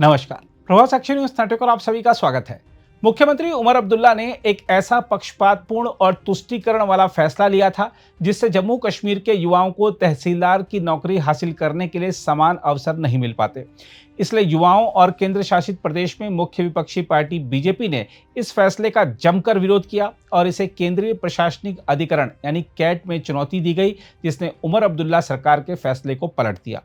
नमस्कार। प्रभात साक्षी news network पर आप सभी का स्वागत है। मुख्यमंत्री उमर अब्दुल्ला ने एक ऐसा पक्षपातपूर्ण और तुष्टीकरण वाला फैसला लिया था जिससे जम्मू कश्मीर के युवाओं को तहसीलदार की नौकरी हासिल करने के लिए समान अवसर नहीं मिल पाते। इसलिए युवाओं और केंद्र शासित प्रदेश में मुख्य विपक्षी पार्टी बीजेपी ने इस फैसले का जमकर विरोध किया और इसे केंद्रीय प्रशासनिक अधिकरण यानी कैट में चुनौती दी गई, जिसने उमर अब्दुल्ला सरकार के फैसले को पलट दिया।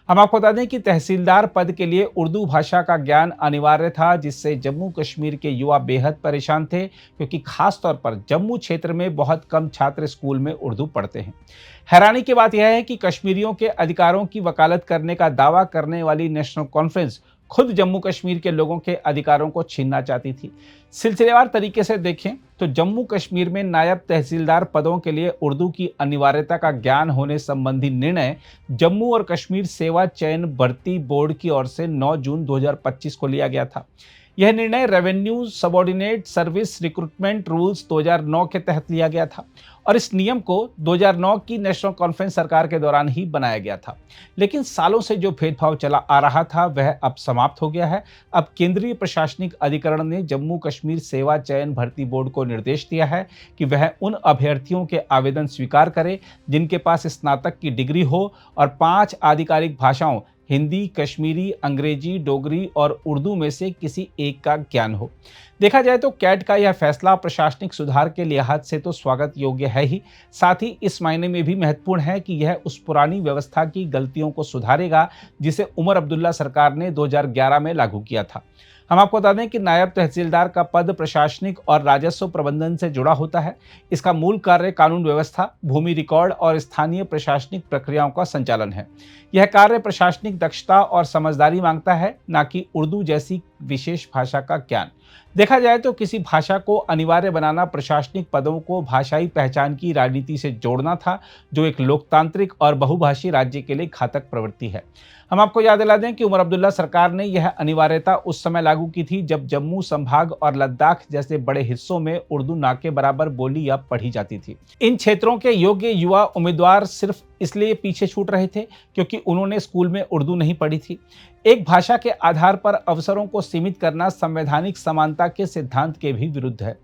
हम आपको बता दें कि तहसीलदार पद के लिए उर्दू भाषा का ज्ञान अनिवार्य था, जिससे जम्मू कश्मीर के युवा बेहद परेशान थे, क्योंकि खास तौर पर जम्मू क्षेत्र में बहुत कम छात्र स्कूल में उर्दू पढ़ते हैं। हैरानी की बात यह है कि कश्मीरियों के अधिकारों की वकालत करने का दावा करने वाली नेशनल कॉन्फ्रेंस खुद जम्मू कश्मीर के लोगों के अधिकारों को छीनना चाहती थी। सिलसिलेवार तरीके से देखें तो जम्मू कश्मीर में नायब तहसीलदार पदों के लिए उर्दू की अनिवार्यता का ज्ञान होने संबंधी निर्णय जम्मू और कश्मीर सेवा चयन भर्ती बोर्ड की ओर से 9 जून 2025 को लिया गया था। यह निर्णय revenue subordinate service recruitment rules 2009 के तहत लिया गया था और इस नियम को 2009 की नेशनल कॉन्फ्रेंस सरकार के दौरान ही बनाया गया था। लेकिन सालों से जो भेदभाव चला आ रहा था वह अब समाप्त हो गया है। अब केंद्रीय प्रशासनिक अधिकरण ने जम्मू कश्मीर सेवा चयन भर्ती बोर्ड को निर्देश दिया है कि वह उन अभ्यर्थियों के आवेदन स्वीकार करे जिनके पास स्नातक की डिग्री हो और 5 आधिकारिक भाषाओं हिंदी, कश्मीरी, अंग्रेजी, डोगरी और उर्दू में से किसी एक का ज्ञान हो। देखा जाए तो कैट का यह फैसला प्रशासनिक सुधार के लिहाज से तो स्वागत योग्य है ही, साथ ही इस मायने में भी महत्वपूर्ण है कि यह उस पुरानी व्यवस्था की गलतियों को सुधारेगा जिसे उमर अब्दुल्ला सरकार ने 2011 में लागू किया था। हम आपको बता दें कि नायब तहसीलदार का पद प्रशासनिक और राजस्व प्रबंधन से जुड़ा होता है। इसका मूल कार्य कानून व्यवस्था, भूमि रिकॉर्ड और स्थानीय प्रशासनिक प्रक्रियाओं का संचालन है। यह कार्य प्रशासनिक दक्षता और समझदारी मांगता है, न कि उर्दू जैसी विशेष भाषा का ज्ञान। देखा जाए तो किसी भाषा को अनिवार्य बनाना प्रशासनिक पदों को भाषाई पहचान की राजनीति से जोड़ना था, जो एक लोकतांत्रिक और बहुभाषी राज्य के लिए घातक प्रवृत्ति है। हम आपको याद दिला दें कि उमर अब्दुल्ला सरकार ने यह अनिवार्यता उस समय लागू की थी जब जम्मू संभाग और लद्दाख जैसे बड़े हिस्सों में उर्दू ना के बराबर बोली या पढ़ी जाती थी। इन क्षेत्रों के योग्य युवा उम्मीदवार सिर्फ इसलिए पीछे छूट रहे थे क्योंकि उन्होंने स्कूल में उर्दू नहीं पढ़ी थी। एक भाषा के आधार पर अवसरों को सीमित करना संवैधानिक समानता के सिद्धांत के भी विरुद्ध है।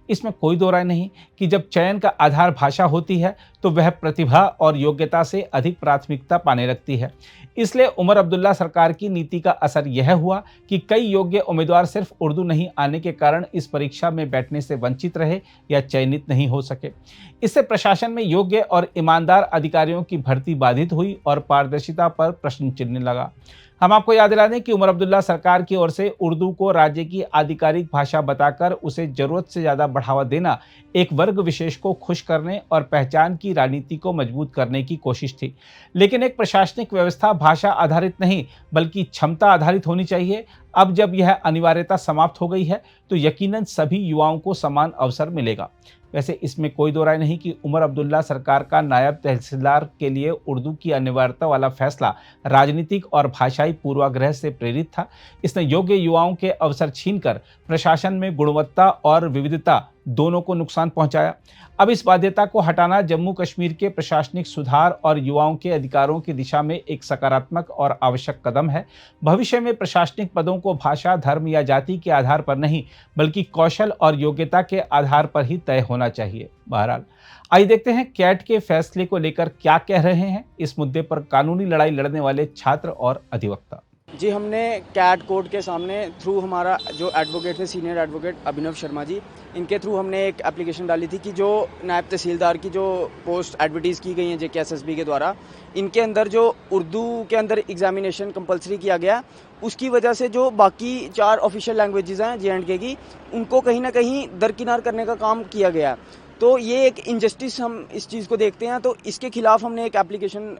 इसमें कोई दो राय नहीं कि जब चयन का आधार भाषा होती है तो वह प्रतिभा और योग्यता से अधिक प्राथमिकता पाने लगती है। इसलिए उमर अब्दुल्ला सरकार की नीति का असर यह हुआ कि कई योग्य उम्मीदवार सिर्फ उर्दू नहीं आने के कारण इस परीक्षा में बैठने से वंचित रहे या चयनित नहीं हो सके। इससे प्रशासन में योग्य और ईमानदार अधिकारियों की भर्ती बाधित हुई और पारदर्शिता पर प्रश्न चिन्ह लगा। हम आपको याद दिला दें कि उमर अब्दुल्ला सरकार की ओर से उर्दू को राज्य की आधिकारिक भाषा बताकर उसे जरूरत से ज्यादा बढ़ावा देना एक वर्ग विशेष को खुश करने और पहचान की राजनीति को मजबूत करने की कोशिश थी। लेकिन एक प्रशासनिक व्यवस्था भाषा आधारित नहीं बल्कि क्षमता आधारित होनी चाहिए। अब जब यह अनिवार्यता समाप्त हो गई है तो यकीनन सभी युवाओं को समान अवसर मिलेगा। वैसे इसमें कोई दो राय नहीं कि उमर अब्दुल्ला सरकार का नायब तहसीलदार के लिए उर्दू की अनिवार्यता वाला फैसला राजनीतिक और भाषाई पूर्वाग्रह से प्रेरित था। इसने योग्य युवाओं के अवसर छीनकर प्रशासन में गुणवत्ता और विविधता दोनों को नुकसान पहुंचाया। अब इस बाध्यता को हटाना जम्मू कश्मीर के प्रशासनिक सुधार और युवाओं के अधिकारों की दिशा में एक सकारात्मक और आवश्यक कदम है। भविष्य में प्रशासनिक पदों को भाषा, धर्म या जाति के आधार पर नहीं बल्कि कौशल और योग्यता के आधार पर ही तय होना चाहिए। बहरहाल आइए देखते हैं कैट के फैसले को लेकर क्या कह रहे हैं इस मुद्दे पर कानूनी लड़ाई लड़ने वाले छात्र और अधिवक्ता। जी, हमने कैट कोर्ट के सामने थ्रू हमारा जो एडवोकेट थे, सीनियर एडवोकेट अभिनव शर्मा जी, इनके थ्रू हमने एक एप्लीकेशन डाली थी कि जो नायब तहसीलदार की जो पोस्ट एडवर्टीज़ की गई हैं JKSSB के द्वारा, इनके अंदर जो उर्दू के अंदर एग्जामिनेशन कंपलसरी किया गया, उसकी वजह से जो बाकी 4 ऑफिशियल लैंग्वेजेस हैं J&K की, उनको कहीं ना कहीं दरकिनार करने का काम किया गया। तो ये एक इनजस्टिस हम इस चीज़ को देखते हैं। तो इसके खिलाफ हमने एक एप्लीकेशन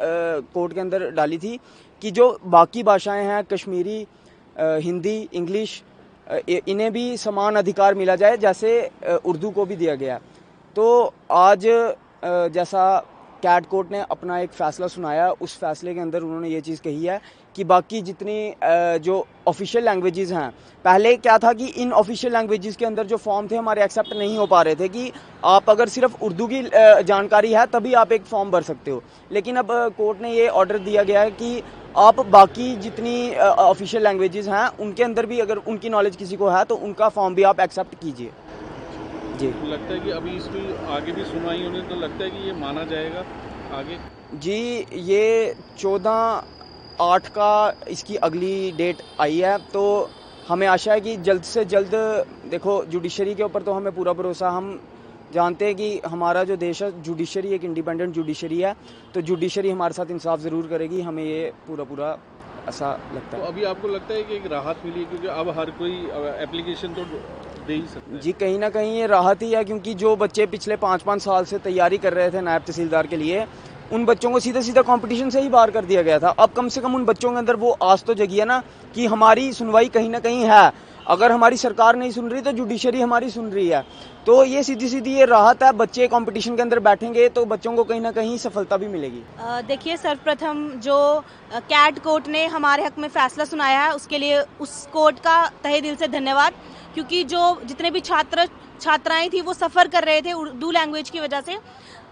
कोर्ट के अंदर डाली थी कि जो बाकी भाषाएं हैं, कश्मीरी, हिंदी, इंग्लिश, इन्हें भी समान अधिकार मिला जाए जैसे उर्दू को भी दिया गया। तो आज जैसा कैट कोर्ट ने अपना एक फ़ैसला सुनाया, उस फैसले के अंदर उन्होंने ये चीज़ कही है कि बाकी जितनी जो ऑफिशियल लैंग्वेजेस हैं, पहले क्या था कि इन ऑफिशियल लैंग्वेजेस के अंदर जो फॉर्म थे हमारे एक्सेप्ट नहीं हो पा रहे थे कि आप अगर सिर्फ उर्दू की जानकारी है तभी आप एक फॉर्म भर सकते हो। लेकिन अब कोर्ट ने ये ऑर्डर दिया गया है कि आप बाकी जितनी ऑफिशियल लैंग्वेजेस हैं उनके अंदर भी अगर उनकी नॉलेज किसी को है तो उनका फॉर्म भी आप एक्सेप्ट कीजिए। जी लगता है कि अभी इसकी आगे भी सुनवाई होने तो लगता है कि ये माना जाएगा आगे। जी, ये 14/8 का इसकी अगली डेट आई है, तो हमें आशा है कि जल्द से जल्द, देखो जुडिशरी के ऊपर तो हमें पूरा भरोसा, हम जानते हैं कि हमारा जो देश है जुडिशरी एक इंडिपेंडेंट जुडिशरी है, तो जुडिशरी हमारे साथ इंसाफ ज़रूर करेगी, हमें ये पूरा ऐसा लगता तो है। अभी आपको लगता है कि एक राहत मिली है क्योंकि अब हर कोई एप्लीकेशन तो दे ही सकता है। जी, कहीं ना कहीं ये राहत ही है, क्योंकि जो बच्चे पिछले 5-5 साल से तैयारी कर रहे थे नायब तहसीलदार के लिए, उन बच्चों को सीधा सीधा कंपटीशन से ही बाहर कर दिया गया था। अब कम से कम उन बच्चों के अंदर वो आस तो जगी है ना कि हमारी सुनवाई कहीं ना कहीं है। अगर हमारी सरकार नहीं सुन रही तो जुडिशरी हमारी सुन रही है, तो ये सीधी सीधी ये राहत है। बच्चे कंपटीशन के अंदर बैठेंगे तो बच्चों को कहीं ना कहीं सफलता भी मिलेगी। देखिए, सर्वप्रथम जो कैट कोर्ट ने हमारे हक में फैसला सुनाया है उसके लिए उस कोर्ट का तहे दिल से धन्यवाद, क्योंकि जो जितने भी छात्राएं थी वो सफ़र कर रहे थे उर्दू लैंग्वेज की वजह से।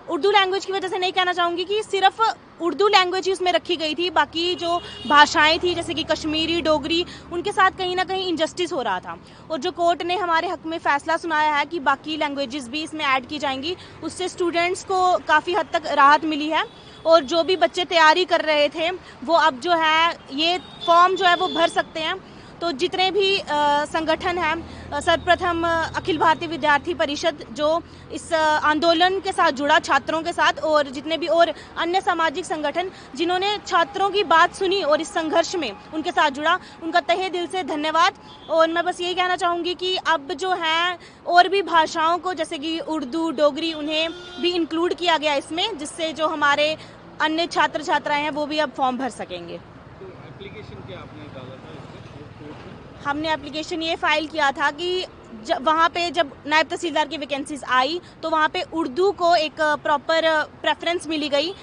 उर्दू लैंग्वेज की वजह से नहीं कहना चाहूँगी कि सिर्फ उर्दू लैंग्वेज ही उसमें रखी गई थी, बाकी जो भाषाएं थी जैसे कि कश्मीरी, डोगरी, उनके साथ कहीं ना कहीं इनजस्टिस हो रहा था। और जो कोर्ट ने हमारे हक में फ़ैसला सुनाया है कि बाकी लैंग्वेजेस भी इसमें ऐड की जाएंगी, उससे स्टूडेंट्स को काफ़ी हद तक राहत मिली है। और जो भी बच्चे तैयारी कर रहे थे वो अब जो है ये फॉर्म जो है वो भर सकते हैं। तो जितने भी संगठन हैं, सर्वप्रथम अखिल भारतीय विद्यार्थी परिषद जो इस आंदोलन के साथ जुड़ा छात्रों के साथ, और जितने भी और अन्य सामाजिक संगठन जिन्होंने छात्रों की बात सुनी और इस संघर्ष में उनके साथ जुड़ा, उनका तहे दिल से धन्यवाद। और मैं बस यही कहना चाहूँगी कि अब जो है और भी भाषाओं को जैसे कि उर्दू, डोगरी, उन्हें भी इंक्लूड किया गया इसमें, जिससे जो हमारे अन्य छात्र छात्राएँ हैं वो भी अब फॉर्म भर सकेंगे। तो एप्लीकेशन क्या आपने डाला था इसमें कोर्ट में? हमने एप्लीकेशन ये फाइल किया था कि वहाँ पे जब नायब तहसीलदार की वैकेंसीज आई तो वहाँ पे उर्दू को एक प्रॉपर प्रेफरेंस मिली गई,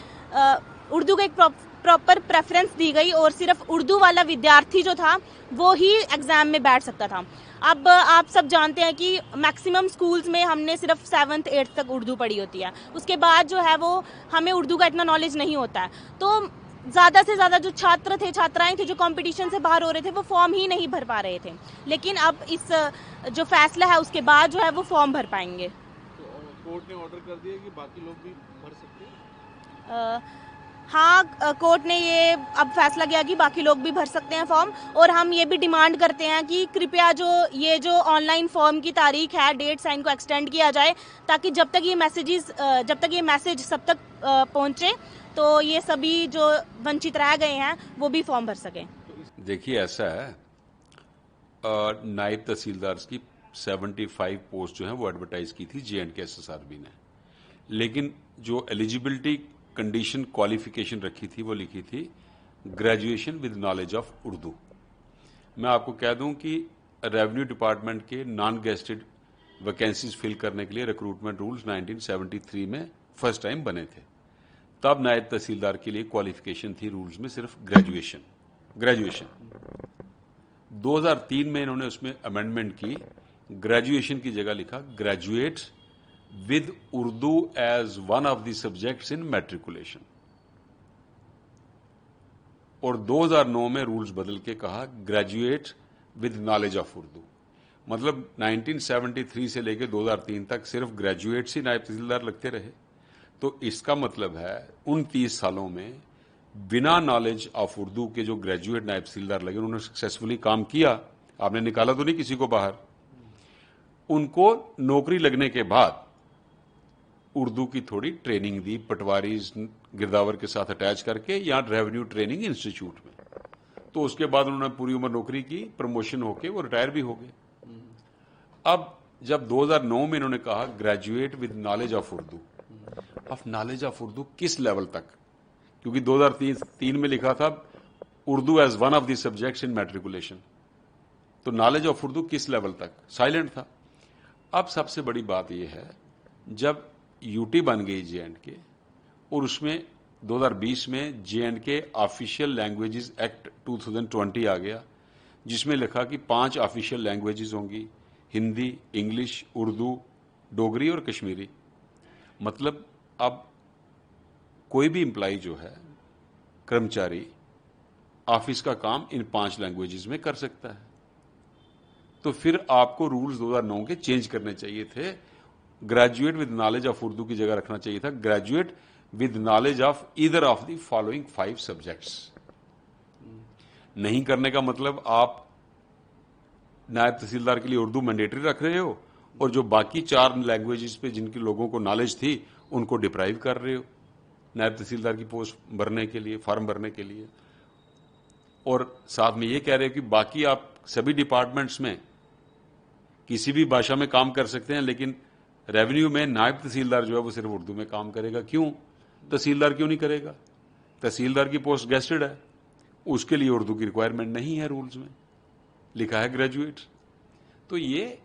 उर्दू को एक प्रॉपर प्रेफरेंस दी गई, और सिर्फ उर्दू वाला विद्यार्थी जो था वो ही एग्ज़ाम में बैठ सकता था। अब आप सब जानते हैं कि मैक्सिमम स्कूल्स में हमने सिर्फ 7th 8th तक उर्दू पढ़ी होती है, उसके बाद जो है वो हमें उर्दू का इतना नॉलेज नहीं होता है। तो ज़्यादा से ज़्यादा जो छात्र थे, छात्राएं थे जो कंपटीशन से बाहर हो रहे थे, वो फॉर्म ही नहीं भर पा रहे थे। लेकिन अब इस जो फैसला है उसके बाद जो है वो फॉर्म भर पाएंगे। तो कोर्ट ने ऑर्डर कर दिया कि बाकी लोग भी भर सकते हैं। हाँ, कोर्ट ने ये अब फैसला किया कि बाकी लोग भी भर सकते हैं फॉर्म, और हम ये भी डिमांड करते हैं कि कृपया जो ऑनलाइन फॉर्म की तारीख है, डेट साइन को एक्सटेंड किया जाए, ताकि जब तक ये मैसेज सब तक पहुँचे तो ये सभी जो वंचित रह गए हैं वो भी फॉर्म भर सकें। देखिए, ऐसा है, नायब तहसीलदार की 75 पोस्ट जो है वो एडवर्टाइज की थी J&K SSRB ने, लेकिन जो एलिजिबिलिटी कंडीशन क्वालिफिकेशन रखी थी वो लिखी थी graduation with knowledge of Urdu. मैं आपको कह दूं कि रेवेन्यू डिपार्टमेंट के नॉन गेस्टेड वैकेंसीज फिल करने के लिए रिक्रूटमेंट रूल्स 1973 में फर्स्ट टाइम बने थे। तब नायब तहसीलदार के लिए क्वालिफिकेशन थी रूल्स में सिर्फ ग्रेजुएशन। 2003 में इन्होंने उसमें अमेंडमेंट की, ग्रेजुएशन की जगह लिखा graduate with Urdu as one of the subjects in matriculation. और 2009 में रूल्स बदल के कहा graduate with knowledge of Urdu. मतलब 1973 से लेकर 2003 तक सिर्फ ग्रेजुएट्स ही नायब तहसीलदार लगते रहे। तो इसका मतलब है 29 सालों में बिना नॉलेज ऑफ उर्दू के जो ग्रेजुएट नायब तहसीलदार लगे, उन्होंने सक्सेसफुली काम किया, आपने निकाला तो नहीं किसी को बाहर। उनको नौकरी लगने के बाद उर्दू की थोड़ी ट्रेनिंग दी, पटवारी गिरदावर के साथ अटैच करके, यहाँ रेवेन्यू ट्रेनिंग इंस्टीट्यूट में। तो उसके बाद उन्होंने पूरी उम्र नौकरी की, प्रमोशन होके वो रिटायर भी हो गए। अब जब 2009 में इन्होंने कहा graduate with knowledge of Urdu, of knowledge of Urdu किस लेवल तक, क्योंकि 2003 में लिखा था Urdu as one of the subjects in matriculation, तो नॉलेज ऑफ उर्दू किस लेवल तक, साइलेंट था। अब सबसे बड़ी बात यह है, जब यूटी बन गई J&K और उसमें 2020 में J&K ऑफिशियल लैंग्वेजेस एक्ट 2020 आ गया, जिसमें लिखा कि 5 ऑफिशियल लैंग्वेजेस होंगी, हिंदी, इंग्लिश, उर्दू, डोगरी और कश्मीरी। मतलब अब कोई भी एम्प्लॉय जो है, कर्मचारी, ऑफिस का काम इन 5 लैंग्वेजेस में कर सकता है। तो फिर आपको रूल्स 2009 के चेंज करने चाहिए थे। Graduate with knowledge of Urdu की जगह रखना चाहिए था graduate with knowledge of either of the following 5 subjects. नहीं करने का मतलब आप नायब तहसीलदार के लिए उर्दू मैंडेटरी रख रहे हो और जो बाकी 4 लैंग्वेजेस पे जिनके लोगों को नॉलेज थी उनको डिप्राइव कर रहे हो नायब तहसीलदार की पोस्ट भरने के लिए, फॉर्म भरने के लिए। और साथ में ये कह रहे हो कि बाकी आप सभी डिपार्टमेंट्स में किसी भी भाषा में काम कर सकते हैं, लेकिन रेवेन्यू में नायब तहसीलदार जो है वो सिर्फ उर्दू में काम करेगा। क्यों? तहसीलदार क्यों नहीं करेगा? तहसीलदार की पोस्ट गेस्टेड है, उसके लिए उर्दू की रिक्वायरमेंट नहीं है, रूल्स में लिखा है ग्रेजुएट। तो ये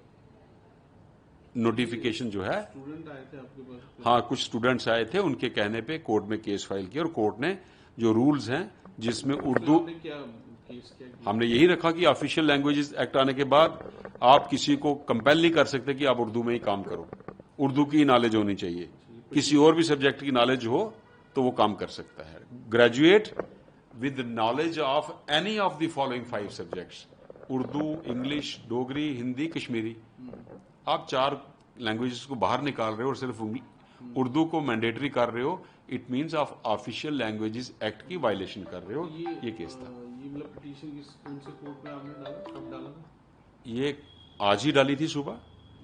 नोटिफिकेशन जो है, स्टूडेंट आए थे आपके पास? हाँ, कुछ स्टूडेंट्स आए थे, उनके कहने पे कोर्ट में केस फाइल किया और कोर्ट ने जो रूल्स हैं जिसमें उर्दू, क्या केस क्या किया? हमने यही रखा कि ऑफिशियल लैंग्वेजेस एक्ट आने के बाद आप किसी को कंपेल नहीं कर सकते कि आप उर्दू में ही काम करो। उर्दू की नॉलेज होनी चाहिए, किसी और भी सब्जेक्ट की नॉलेज हो तो वो काम कर सकता है। Graduate with knowledge of any of the following 5 subjects, Urdu, English, Dogri, Hindi, Kashmiri. आप 4 लैंग्वेजेस को बाहर निकाल रहे हो और सिर्फ उर्दू को मैंडेटरी कर रहे हो। It means of official languages act की वायलेशन कर रहे हो। ये केस था। ये मतलब पिटीशन किस कौन से कोर्ट में आपने डाला, कब डाला था? ये आज ही डाली थी सुबह।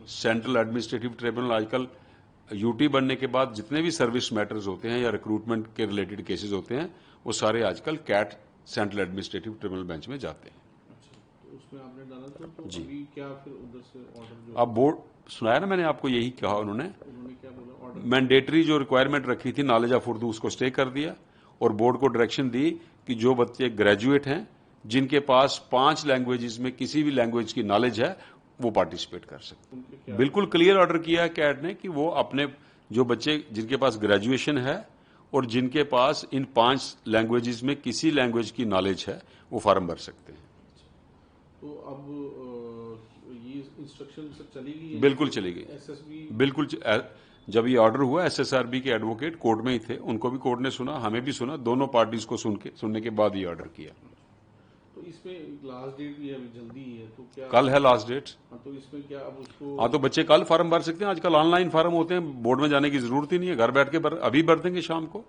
सेंट्रल एडमिनिस्ट्रेटिव ट्रिब्यूनल आजकल यूटी बनने के बाद जितने भी सर्विस मैटर्स होते हैं या रिक्रूटमेंट के रिलेटेड केसेस होते हैं वो सारे आजकल CAT central administrative tribunal bench में जाते हैं। अच्छा, तो उसमें आपने डाला था, तो जी। अभी क्या फिर उधर से ऑर्डर जो अब बोर्ड सुनाया ना मैंने आपको, यही कहा उन्होंने क्या बोला ऑर्डर? मैंडेटरी जो रिक्वायरमेंट रखी थी नॉलेज ऑफ उर्दू उसको स्टे कर दिया और बोर्ड को डायरेक्शन दी कि जो बच्चे ग्रेजुएट हैं जिनके पास 5 लैंग्वेजेस में किसी भी लैंग्वेज की नॉलेज है वो पार्टिसिपेट कर सकते हैं। बिल्कुल क्लियर ऑर्डर किया है कैट ने कि वो अपने जो बच्चे जिनके पास ग्रेजुएशन है और जिनके पास इन 5 लैंग्वेजेस में किसी लैंग्वेज की नॉलेज है वो फॉर्म भर सकते हैं। तो अब ये इंस्ट्रक्शन से चली गई? बिल्कुल चली गई, एसएसबी बिल्कुल। जब ये ऑर्डर हुआ एसएसआरबी के एडवोकेट कोर्ट में ही थे, उनको भी कोर्ट ने सुना, हमें भी सुना, दोनों पार्टीज को सुनने के बाद ये ऑर्डर किया। तो इसमें लास्ट डेट भी अभी जल्दी ही है, तो क्या कल है लास्ट डेट। हाँ, तो इसमें क्या अब उसको हाँ, तो बच्चे कल फॉर्म भर सकते हैं। आजकल ऑनलाइन फॉर्म होते हैं, बोर्ड में जाने की जरूरत ही नहीं है, घर बैठ के अभी भर देंगे शाम को,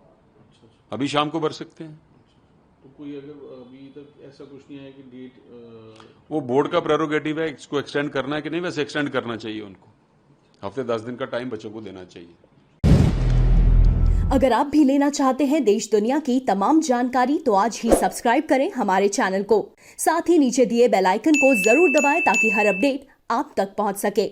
अभी शाम को भर सकते हैं। तो कोई अगर अभी तक ऐसा कुछ नहीं है कि डेट वो बोर्ड का प्रेरोगेटिव है, इसको एक्सटेंड करना है कि नहीं, वैसे एक्सटेंड करना चाहिए उनको। हफ्ते 10 दिन का टाइम बच्चों को देना चाहिए। अगर आप भी लेना चाहते हैं देश दुनिया की तमाम जानकारी तो आज ही सब्सक्राइब करें हमारे चैनल को। साथ ही नीचे दिए बेल आइकन को जरूर दबाएं ताकि हर अपडेट आप तक पहुंच सके।